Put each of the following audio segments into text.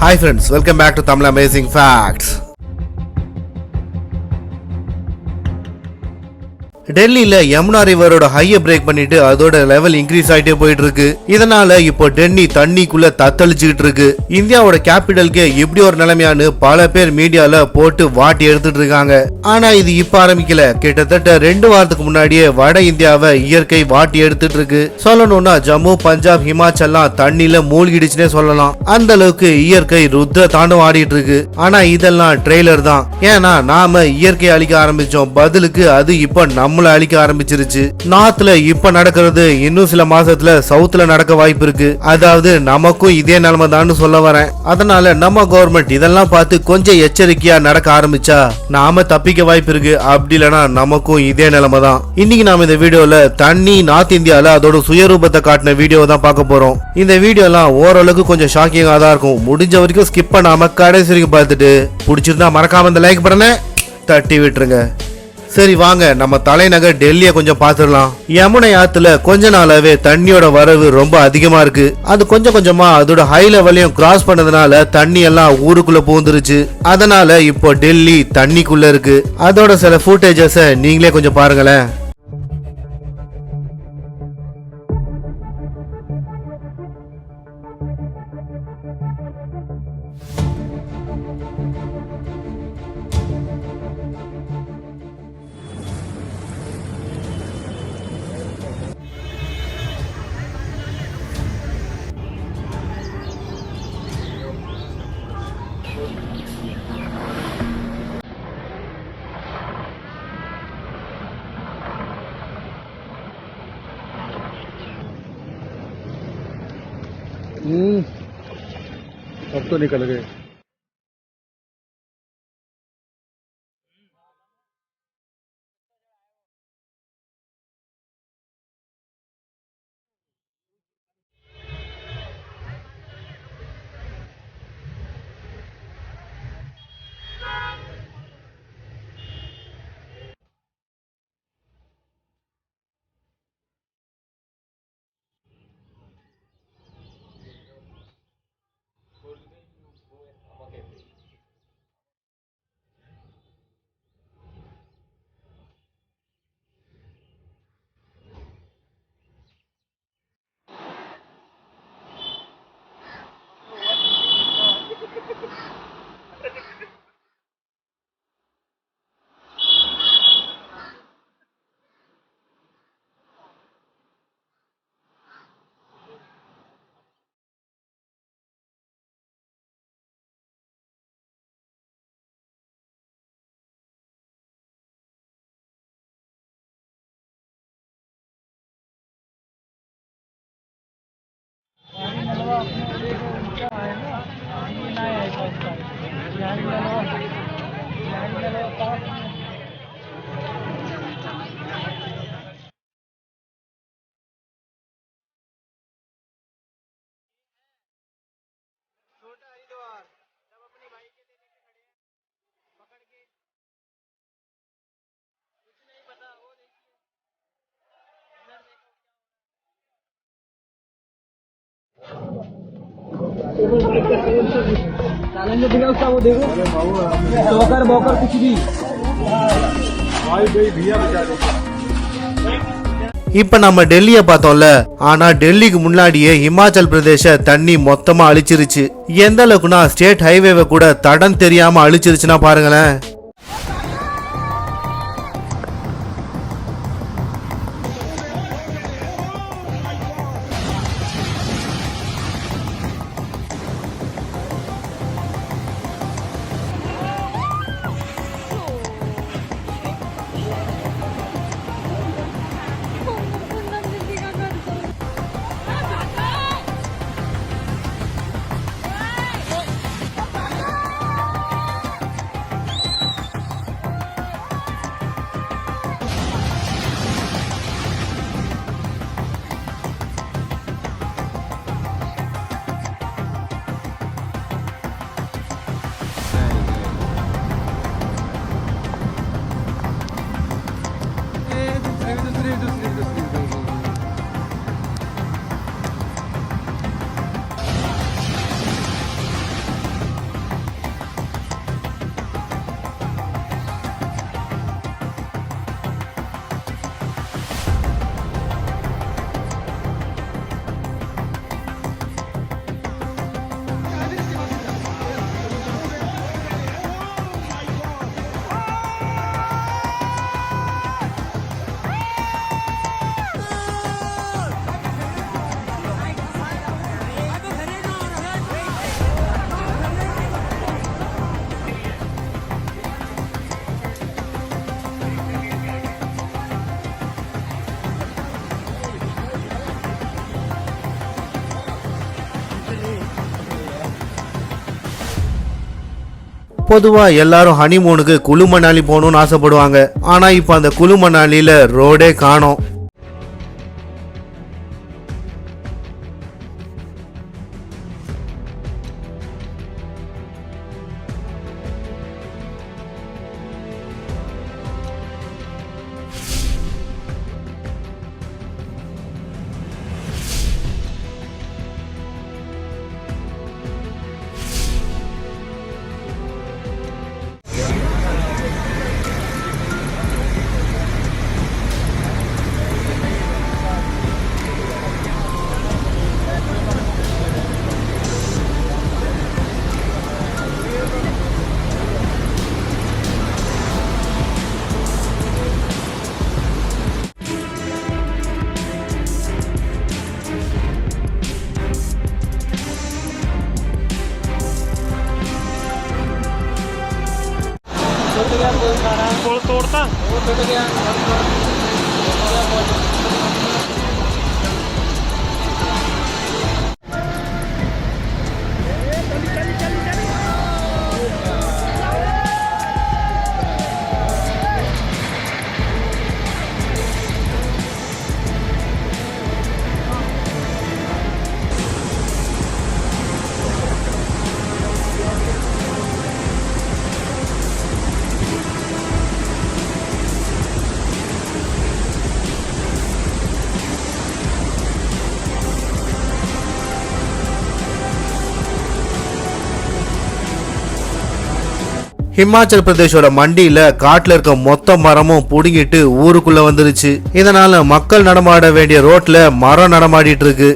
Hi friends, welcome back to Tamil Amazing Facts. டெல்லியில Yamuna ரிவரோட ஹையை break பண்ணிட்டு அதோட லெவல் இன்க்ரீஸ் ஆயிட்டே போயிட்டு இருக்கு. இதனால இப்போ டெல்லி தண்ணிக்குள்ள தத்தளிச்சுட்டு இருக்கு. இந்தியாவோட கேபிட்டலுக்கு இப்படி ஒரு நிலைமையானு பல பேர் மீடியால போட்டு வாட்டி எடுத்துட்டு இருக்காங்க. ஆனா இது இப்ப ஆரம்பிக்கல. கிட்டத்தட்ட 2 வாரத்துக்கு முன்னாடியே வட இந்தியாவை இயற்கை வாட்டி எடுத்துட்டு இருக்கு. சொல்லணும்னா ஜம்மு, பஞ்சாப், ஹிமாச்சல்லாம் தண்ணியில மூழ்கிடுச்சுனே சொல்லலாம். அந்த அளவுக்கு இயற்கை ருத்ர தாண்டவம் ஆடிட்டு இருக்கு. ஆனா இதெல்லாம் ட்ரெய்லர் தான். ஏன்னா நாம இயற்கை அழிக்க ஆரம்பிச்சோம், பதிலுக்கு அது இப்ப நம்மள அழிக்க ஆரம்பிச்சிருச்சு. நார்த்ல இப்ப நடக்கிறது இன்னும் சில மாசத்துல சவுத்ல நடக்க வாய்ப்பு இருக்கு. அதாவது நமக்கும் இதே நிலைமை தான் சொல்ல வரேன். அதனால நம்ம கவர்மெண்ட் இதெல்லாம் பார்த்து கொஞ்சம் எச்சரிக்கையா நடக்க ஆரம்பிச்சா நாம தப்பிக்க வாய்ப்பு இருக்கு. அப்படி இல்லனா நமக்கும் இதே நிலைமை தான். இன்னைக்கு நாம இந்த வீடியோல தண்ணி நார்த் இந்தியால அதோட சுயரூபத்தை காட்டின வீடியோ தான் பார்க்க போறோம். இந்த வீடியோ எல்லாம் ஓரளவுக்கு கொஞ்சம் ஷாக்கிங்கா தான் இருக்கும். முடிஞ்ச வரைக்கும் ஸ்கிப் பண்ணாம கடைசி வரைக்கும் பார்த்துட்டு பிடிச்சிருந்தா மறக்காம இந்த லைக் பட்டனை தட்டி விட்டுருங்க. சரி வாங்க நம்ம தலைநகர் டெல்லியை கொஞ்சம் பாத்துடலாம். யமுனை ஆத்துல கொஞ்ச நாளாவே தண்ணியோட வரவு ரொம்ப அதிகமா இருக்கு. அது கொஞ்சம் கொஞ்சமா அதோட ஹை லெவலையும் கிராஸ் பண்ணதுனால தண்ணி எல்லாம் ஊருக்குள்ள பூந்துருச்சு. அதனால இப்போ டெல்லி தண்ணிக்குள்ள இருக்கு. அதோட சில ஃபுட்டேஜஸ் நீங்களே கொஞ்சம் பாருங்களேன். अब तो निकल गए. இப்ப நம்ம டெல்லிய பார்த்தோம்ல. ஆனா டெல்லிக்கு முன்னாடியே ஹிமாச்சல் பிரதேச தண்ணி மொத்தமா அழிச்சிருச்சு. எந்த அளவுக்குனா ஸ்டேட் ஹைவேவை கூட தடம் தெரியாம அழிச்சிருச்சுன்னா பாருங்களேன். பொதுவா எல்லாரும் ஹனிமூனுக்கு குளு மணாலி போகணும்னு ஆசைப்படுவாங்க. ஆனா இப்ப அந்த குளு மணாலியில ரோடே காணோம். तोड़ता ஹிமாச்சல் பிரதேஷோட மண்டியில காட்டுல இருக்க மொத்த மரமும் புடுங்கிட்டு ஊருக்குள்ள வந்துருச்சு. இதனால மக்கள் நடமாட வேண்டிய ரோட்ல மரம் நடமாடிட்டு இருக்கு.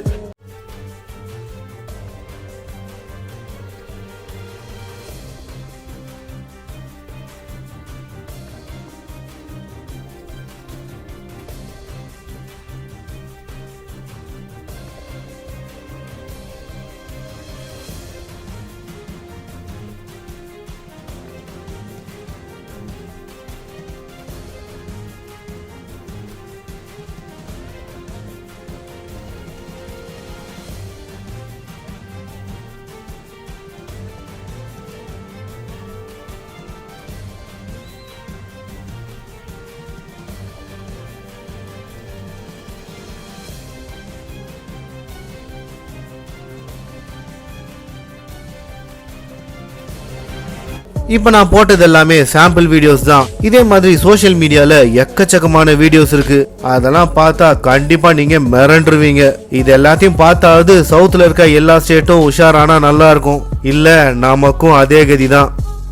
இப்ப நான் போட்டது எல்லாமே சாம்பிள் வீடியோஸ் தான். இதே மாதிரி சோஷியல் மீடியால எக்கச்சக்கமான வீடியோஸ் இருக்கு. அதெல்லாம் பார்த்தா கண்டிப்பா நீங்க மிரண்டுருவீங்க. இது எல்லாத்தையும் பார்த்தாவது சவுத்ல இருக்க எல்லா ஸ்டேட்டும் உஷாரானா நல்லா இருக்கும். இல்ல நமக்கும் அதே கதி தான்.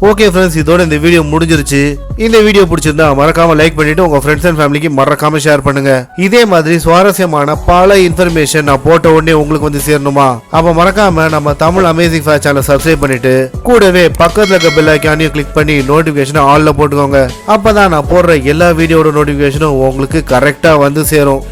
ஓகே ஃப்ரெண்ட்ஸ், இதோட இந்த வீடியோ முடிஞ்சிருச்சு. இந்த வீடியோ பிடிச்சிருந்தா மறக்காம லைக் பண்ணிட்டு உங்க ஃப்ரெண்ட்ஸ் அண்ட் ஃபேமிலிக்கு மறக்காம ஷேர் பண்ணுங்க. இதே மாதிரி சுவாரஸ்யமான பல இன்ஃபர்மேஷன் நான் போட்ட உடனே உங்களுக்கு வந்து சேரணுமா? அப்ப மறக்காம நம்ம தமிழ் அமேசிங் ஃபேக்ட்ஸ் சேனலை சப்ஸ்கிரைப் பண்ணிட்டு கூடவே பக்கத்துல இருக்க பெல் ஐகானையும் கிளிக் பண்ணி நோட்டிபிகேஷனை ஆல்ல போட்டுக்கோங்க. அப்பதான் நான் போடுற எல்லா வீடியோட நோட்டிபிகேஷனும் உங்களுக்கு கரெக்டா வந்து சேரும்.